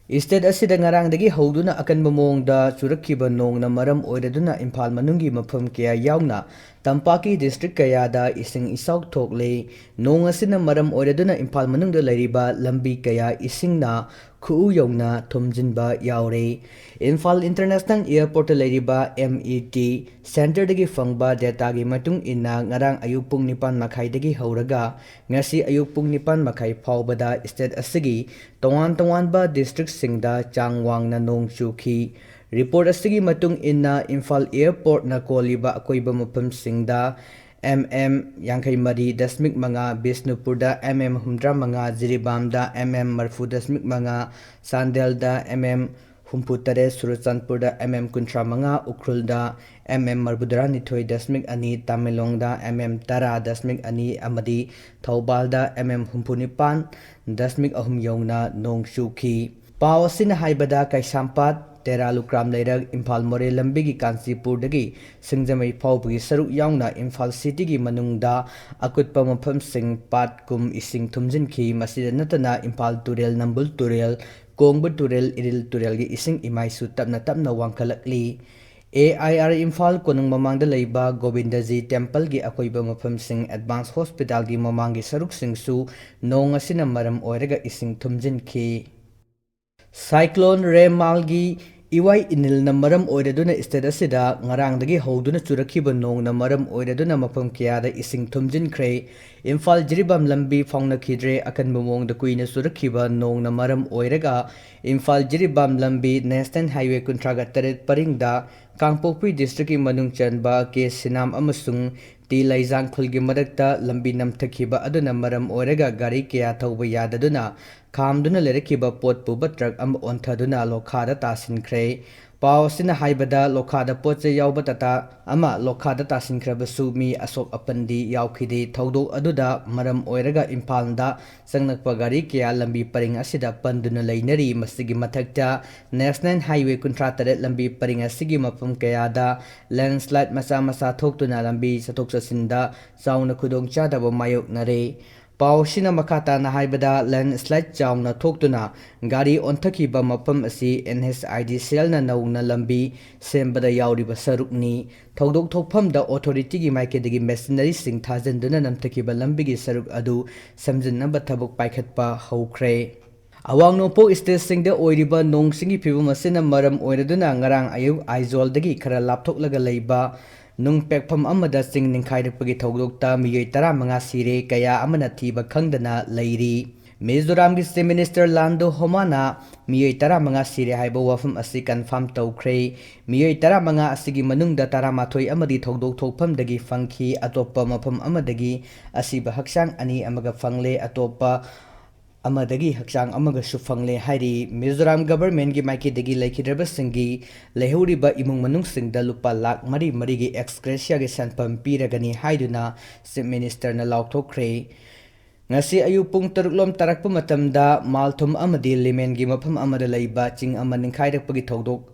State asida ngarangdagi hoduna akanba mawngda churakhiba nongna maram oiraduna Imphal manunggi mafam kaya yauna Tampaki district kayada ising isaw thokle nong asina maram oiraduna Imphal manungda lairiba lambi kaya isingna khu yauna thumjinba yaure Imphal International Airport lairiba MET Center dagi fangba data gi matung inna ngarang ayuk pung 9:30 hauraga ngasi ayuk pung 9:30 faubada state asigi tongan ba district singda changwangna nong chukhi report asigi matung inna Imphal Airport na koliba akoiba mafam singda mm 50.5 Bisnupurda mm 35 Mizoramda mm 40.5 Sandelda mm 38 Surachandpurda mm 35 Ukhrulda mm 42.2 Tamenglongda mm 10.2 amadi Thaubalda mm 39.3 yauna nong chukhi Pau asina haibada Kaisampat Tera Lukram Leirag Imphal More Lambigi Kansipur dagi Singjamai Phawbagi saruk yauna Imphal City gi manungda akutpa mafam sing pat kum ising thumjinki masida natana Imphal Turel Nambul Turel Kongbu Turel Iril Turel gi ising imaisu tapna wangkhalakli AIR Imphal konung mamangda leiba Govindaji Temple gi akoiba mafam sing Advanced Hospital gi mamangi saruk singsu nong asina maram oiraga ising thumjinki Cyclone Remalgi Iwai inil na maram oiraduna state asida ngarangdagi hoduna churakhiba nongna maram oiraduna mafam kayada ising thumjinkhre Imphal jiribam lambi faonakhidre akanba mawngda kuina churakhiba nongna maram oiraga Imphal jiribam lambi National Highway 38 paringda Kangpokpi district ki manung chanba ke sinam amasung ti laijang khulgi marakta lambi namthakhiba aduna maram oiraga gari kaya thauba yadaduna Kamduna lerekiba pot puba truck onthaduna lokhada tasinkhre Pau asina haibada lokhada potche yauba Tata ama lokhada tasinkhrabasu mi asok apandi yaukhide thaudok aduda maram oiraga Imphalda changnakpa gari kaya lambi paring asida panduna leinari masigi mathakta National Highway 38 lambi paring asigi mafam kayada landslide macha thoktuna lambi chathok chasinda chauna khudong chadaba mayoknare Pau sina makata na haibada landslide chauna thoktuna gari onthakhiba mafam asi NHID cell na nauna lambi sembada yauriba sarukni thodok thokphamda authority gi maikedagi machinery sing thajanduna namthakhiba lambi gi saruk adu samjinnaba thabuk paikhatpa haukhre Awang Nopok state singda oiriba nong singi phibam asina maram oiraduna ngarang ayuk aizoldagi khara lapthoklaga leiba nung pekpham amada sing ningkhaibada thogdokta miyoi 15 sire kaya amana thiba khangdana leiri Mizoramda State Minister Lando Homana miyoi 15 sire haiba wafam asi confirm tawkhre miyoi 15 asigi manungda 13 amadi thogdok thokphamdagi fangki atoppa mafam amadagi asiba haksang ani amaga fangle atoppa amadagi haksang amaga sufangle hairi Mizoram government gi maikidagi laikhidraba singi lehuriba imung manung singda lupa lakh mari gi excretia gi sanpam piragani haiduna Chief Minister na laukthokre ngasi ayu pung 3 lom tarakpa matamda malthum amadi limen gi mafam amada leiba ching amaning khairakpagi thodok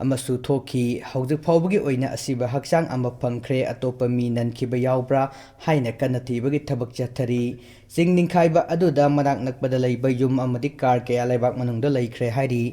amasu thoki haujuk phawbagi oina asiba haksang ama phangkhre atoppa mi nankhiba yaubra haina kana thibagi thabak chathari ching ningkhaiba aduda manak nakpada leiba yum amadi car kaya leibak manungda leikhre hairi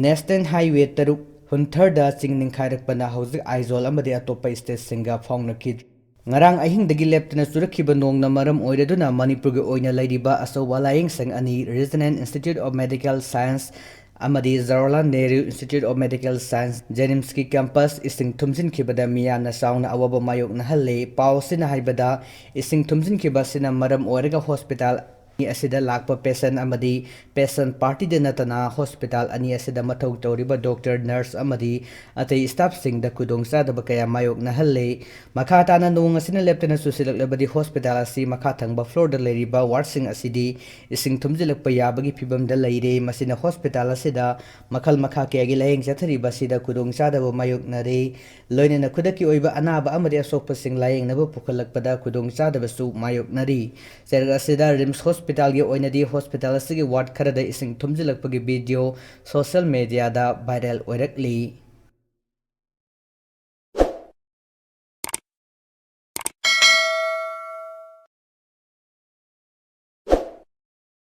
National Highway 3 huntharda ching ningkhairakpana haujuk aizol amadi atoppa state singa faonakhidre ngarang ahingdagi leptana churakhiba nongna maram oiraduna Manipurgi oina leiriba asowa laying sang ani Regional Institute of Medical Science amadi Jawaharlal Nehru Institute of Medical Science Jennings ki campus ising thumjin khibada miyana sauna awaba mayok na halle Pau sina haibada ising thumjin khiba sina maram oiraga hospital asida lakpa patient amadi patient party de natana hospital ani asida mathau tawriba doctor nurse amadi atei staff sing da kudong sadaba kaya mayok na halle makata na nung asina leptana susilak labadi hospital asi makathang ba floor da leiriba ward sing asidi ising thumjilak pa yabagi phibam da leire masina hospital asida makhal makha ke agi layeng chathari ba sida kudong sadaba mayok na re loine na khudaki oiba anaba amadi asokpa sing layeng naba pukhalak pada kudong sadaba su mayok na ri serga asida rims hospital gi oinadi hospital asigi ward kharada ising thumjilakpagi video social media da viral oirakli